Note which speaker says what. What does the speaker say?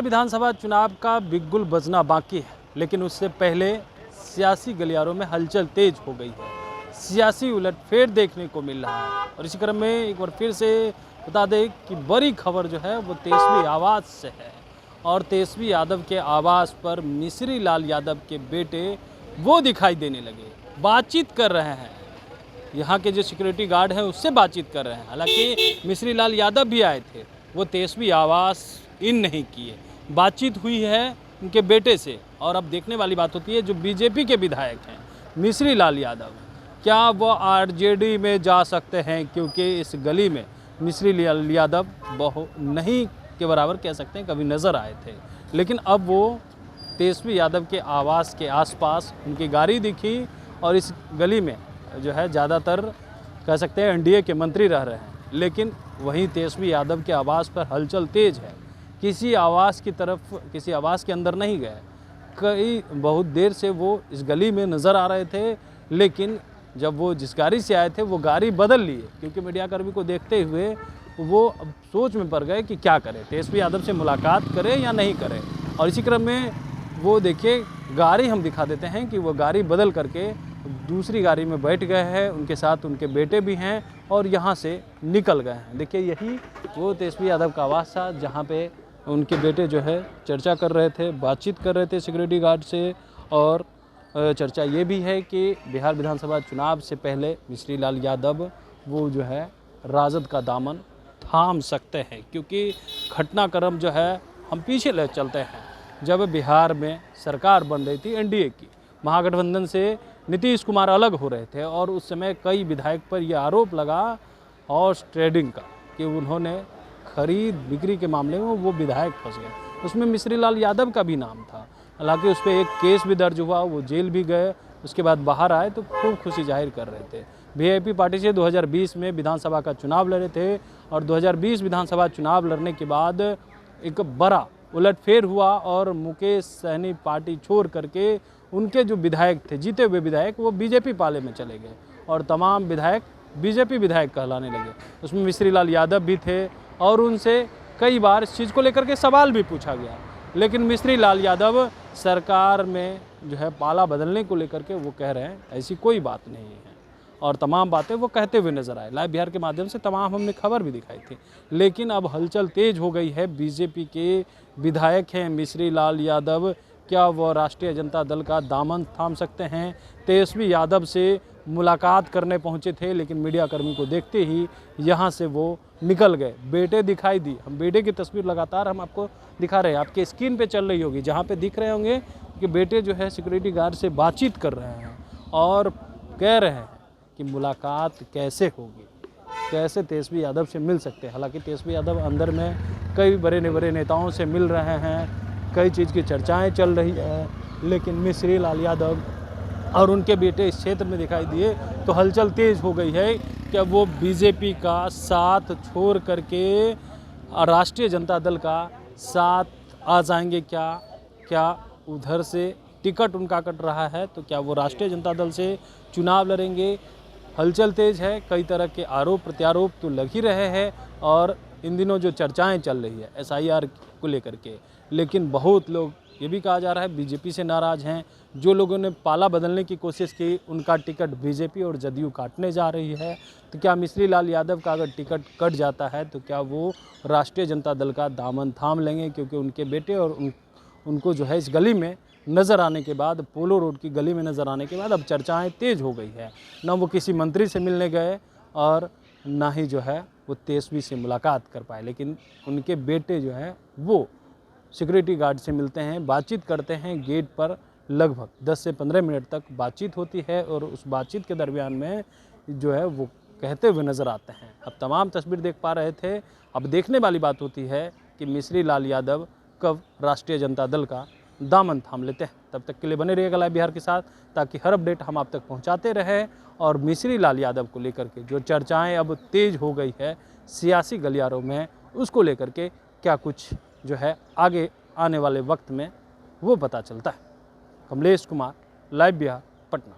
Speaker 1: विधानसभा चुनाव का बिगुल बजना बाकी है, लेकिन उससे पहले सियासी गलियारों में हलचल तेज हो गई है। सियासी उलटफेर देखने को मिल रहा है और इसी क्रम में एक बार फिर से बता दें कि बड़ी खबर जो है वो तेजस्वी आवास से है और तेजस्वी यादव के आवास पर मिश्री लाल यादव के बेटे वो दिखाई देने लगे, बातचीत कर रहे हैं। यहाँ के जो सिक्योरिटी गार्ड हैं उससे बातचीत कर रहे हैं। हालांकि मिश्री लाल यादव भी आए थे, वो तेजस्वी आवास इन नहीं किए, बातचीत हुई है उनके बेटे से। और अब देखने वाली बात होती है, जो बीजेपी के विधायक हैं मिश्री लाल यादव, क्या वो आरजेडी में जा सकते हैं? क्योंकि इस गली में मिश्री लाल यादव नहीं के बराबर कह सकते हैं कभी नज़र आए थे, लेकिन अब वो तेजस्वी यादव के आवास के आसपास उनकी गाड़ी दिखी और इस गली में जो है ज़्यादातर कह सकते हैं एनडीए के मंत्री रह रहे हैं। लेकिन वहीं तेजस्वी यादव के आवास पर हलचल तेज है। किसी आवास की तरफ, किसी आवास के अंदर नहीं गए, बहुत देर से वो इस गली में नज़र आ रहे थे, लेकिन जब वो जिस गाड़ी से आए थे वो गाड़ी बदल लिए, क्योंकि मीडियाकर्मी को देखते हुए वो अब सोच में पड़ गए कि क्या करें, तेजस्वी यादव से मुलाकात करें या नहीं करें। और इसी क्रम में वो देखिए गाड़ी हम दिखा देते हैं कि वो गाड़ी बदल करके दूसरी गाड़ी में बैठ गए हैं, उनके साथ उनके बेटे भी हैं और यहाँ से निकल गए हैं। देखिए यही वो तेजस्वी यादव का आवास था जहाँ पे उनके बेटे जो है चर्चा कर रहे थे, बातचीत कर रहे थे सिक्योरिटी गार्ड से। और चर्चा ये भी है कि बिहार विधानसभा चुनाव से पहले मिश्री लाल यादव वो जो है राजद का दामन थाम सकते हैं, क्योंकि घटनाक्रम जो है हम पीछे ले चलते हैं। जब बिहार में सरकार बन रही थी एनडीए की, महागठबंधन से नीतीश कुमार अलग हो रहे थे और उस समय कई विधायक पर यह आरोप लगा हॉर्स ट्रेडिंग का कि उन्होंने खरीद बिक्री के मामले में वो विधायक फंस गए। उसमें मिश्री लाल यादव का भी नाम था। हालांकि उस पर एक केस भी दर्ज हुआ, वो जेल भी गए, उसके बाद बाहर आए तो खूब खुशी जाहिर कर रहे थे। वीआईपी पार्टी से 2020 में विधानसभा का चुनाव लड़े थे और 2020 विधानसभा चुनाव लड़ने के बाद एक बड़ा उलटफेर हुआ और मुकेश सहनी पार्टी छोड़ करके उनके जो विधायक थे, जीते हुए विधायक, वो बीजेपी पाले में चले गए और तमाम विधायक बीजेपी विधायक कहलाने लगे। उसमें मिश्री लाल यादव भी थे और उनसे कई बार इस चीज़ को लेकर के सवाल भी पूछा गया, लेकिन मिश्री लाल यादव सरकार में जो है पाला बदलने को लेकर के वो कह रहे हैं ऐसी कोई बात नहीं है और तमाम बातें वो कहते हुए नजर आए। लाइव बिहार के माध्यम से तमाम हमने खबर भी दिखाई थी, लेकिन अब हलचल तेज हो गई है। बीजेपी के विधायक हैं मिश्री लाल यादव, क्या वो राष्ट्रीय जनता दल का दामन थाम सकते हैं? तेजस्वी यादव से मुलाकात करने पहुंचे थे, लेकिन मीडियाकर्मी को देखते ही यहां से वो निकल गए। बेटे दिखाई दी, हम बेटे की तस्वीर लगातार हम आपको दिखा रहे हैं, आपके स्क्रीन पे चल रही होगी, जहां पे दिख रहे होंगे कि बेटे जो है सिक्योरिटी गार्ड से बातचीत कर रहे हैं और कह रहे हैं कि मुलाकात कैसे होगी, कैसे तेजस्वी यादव से मिल सकते हैं। हालांकि तेजस्वी यादव अंदर में कई बड़े नेताओं से मिल रहे हैं, कई चीज़ की चर्चाएं चल रही है, लेकिन मिश्री लाल यादव और उनके बेटे इस क्षेत्र में दिखाई दिए तो हलचल तेज हो गई है कि वो बीजेपी का साथ छोड़ करके राष्ट्रीय जनता दल का साथ आ जाएंगे। क्या उधर से टिकट उनका कट रहा है तो क्या वो राष्ट्रीय जनता दल से चुनाव लड़ेंगे? हलचल तेज है, कई तरह के आरोप प्रत्यारोप तो लग ही रहे हैं और इन दिनों जो चर्चाएं चल रही है एसआईआर को लेकर के, लेकिन बहुत लोग ये भी कहा जा रहा है बीजेपी से नाराज़ हैं। जो लोगों ने पाला बदलने की कोशिश की उनका टिकट बीजेपी और जदयू काटने जा रही है। तो क्या मिश्री लाल यादव का अगर टिकट कट जाता है तो क्या वो राष्ट्रीय जनता दल का दामन थाम लेंगे? क्योंकि उनके बेटे और उनको जो है इस गली में नज़र आने के बाद, पोलो रोड की गली में नज़र आने के बाद अब चर्चाएं तेज़ हो गई है। ना वो किसी मंत्री से मिलने गए और ना ही जो है वो तेजस्वी से मुलाकात कर पाए, लेकिन उनके बेटे जो है वो सिक्योरिटी गार्ड से मिलते हैं, बातचीत करते हैं। गेट पर लगभग 10 से 15 मिनट तक बातचीत होती है और उस बातचीत के दरमियान में जो है वो कहते हुए नज़र आते हैं। अब तमाम तस्वीर देख पा रहे थे। अब देखने वाली बात होती है कि मिश्री लाल यादव कब राष्ट्रीय जनता दल का दामन थाम लेते हैं। तब तक के लिए बने रहिएगा लाइव बिहार के साथ, ताकि हर अपडेट हम आप तक पहुंचाते रहें। और मिश्री लाल यादव को लेकर के जो चर्चाएं अब तेज हो गई है सियासी गलियारों में, उसको लेकर के क्या कुछ जो है आगे आने वाले वक्त में वो पता चलता है। कमलेश कुमार, लाइव बिहार, पटना।